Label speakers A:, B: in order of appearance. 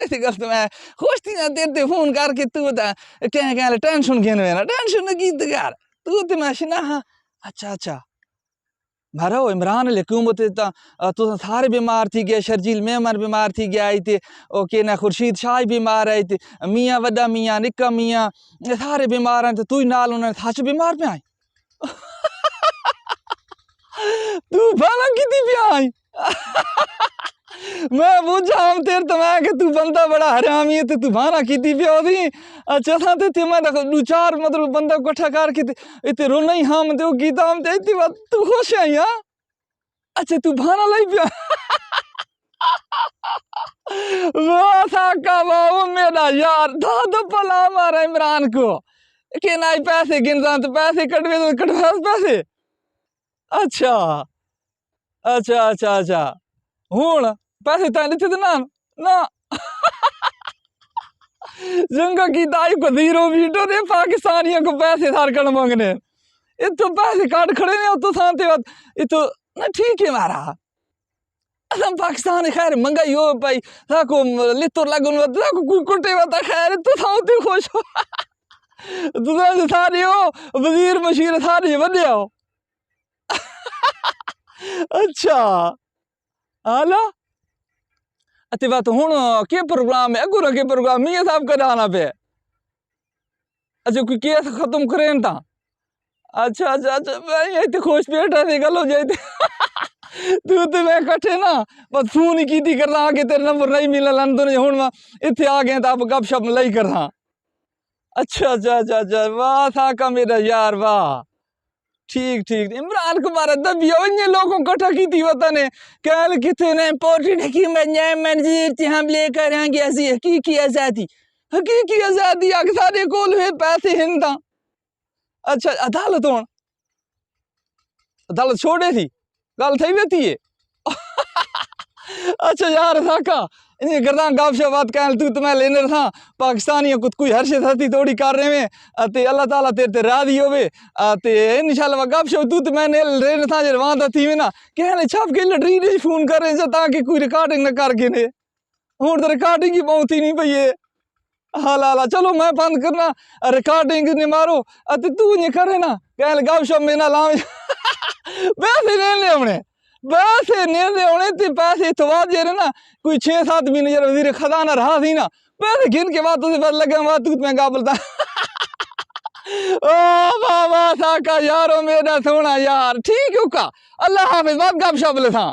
A: इस गल तो मैं खुश थी ना तेरे ते फोन करके तू बता क्या क्या टेंशन घेन ना टेंशन की यार तू ते मैं ना हाँ अच्छा अच्छा मारो इमरान हुकूमत तो सारे बीमार थी गए शर्जील मेमन बीमार थी गया आई थे ओके ना खुर्शीद शाह बीमार आई थे मियाँ वड्डा मियाँ निक्का मियाँ सारे बीमार हैं तो तू ही नाल उन्हें सच बीमार पे आई तू भला की पे आई मैं पूछा हम तेरे तो मैं कि तू बंदा बड़ा हरामी है तू भाना की पे ओदी अच्छा था ते मैं दो चार मतलब बंदा इकट्ठा करके इते रोना ही हम दे गीता हम ते इतनी बात तू खुश है यार अच्छा तू भाना लाई पिया वाह साका वाह मेरा यार दादा पला मारा इमरान को के नाई पैसे गिनता तो पैसे कटवे तो कटवा पैसे अच्छा अच्छा अच्छा अच्छा हुन पैसे तां दिते ना ना जंगा की दाई को जीरो वीडियो दे पाकिस्तानियों को पैसे थार कर मांगने ये तो पैसे काट खड़े ने तो सांते बात ये तो ना ठीक है मारा असम पाकिस्तान खैर मंगाई हो भाई ताको लितो लगन ताको कोई कुटे वाता खैर तो सांते खुश हो तो सारे हो वजीर मशीर सारे वधे हो अच्छा हाला अते बात हुन के प्रोग्राम है अगुरा के प्रोग्राम मियां साहब कराना पे अच्छा कोई केस खत्म करें ता अच्छा अच्छा अच्छा मैं ये खुश बैठा थे गल हो जाए तू तो मैं कट्ठे ना बस फोन ही की करना आगे तेरे नंबर नहीं मिला लंदन हुन मैं इत्थे आ गए तो आप गपशप लई करना अच्छा अच्छा अच्छा अच्छा वाह था का मेरा यार वाह ठीक ठीक इमरान कुमार दबिया अन्य लोगों को ठकी थी वतन कल कितने इंपॉर्टेंट है कि मैं मंजीर थी हम लेकर आएंगे ऐसी हकीकी आजादी सारे कोल हुए पैसे हिंदा अच्छा अदालत होन अदालत छोड़े थी गल थी वेती है अच्छा यार साका इन्हें करदा गपशप बात कहल तू तो मैं लेने था पाकिस्तानियों को कोई हर्ष थी थोड़ी कर रहे में अते अल्लाह ताला तेरे ते राजी होवे अते इंशाल्लाह गपशप तू तो मैंने लेने था जे वहां थी में ना कहले छप के लटरी ने फोन कर रहे ताकि कोई रिकॉर्डिंग ना कर गिने हुन तो रिकॉर्डिंग ही बहुत ही नहीं पई है हाला हाला चलो मैं बंद करना रिकॉर्डिंग ने मारो अते तू ने करे ना कहले गपशप में ना लावे पैसे लेने हमने पैसे लेने होने ते पैसे तो बाद जे ना कोई 6-7 महीने जरा वजीर खजाना रहा थी ना पैसे गिन के बाद तुझे पता लगा बात तू मैं गाबलता ओ वाह वाह साका यारो मेरा सोना यार ठीक है का अल्लाह हाफिज बात गपशप ले था।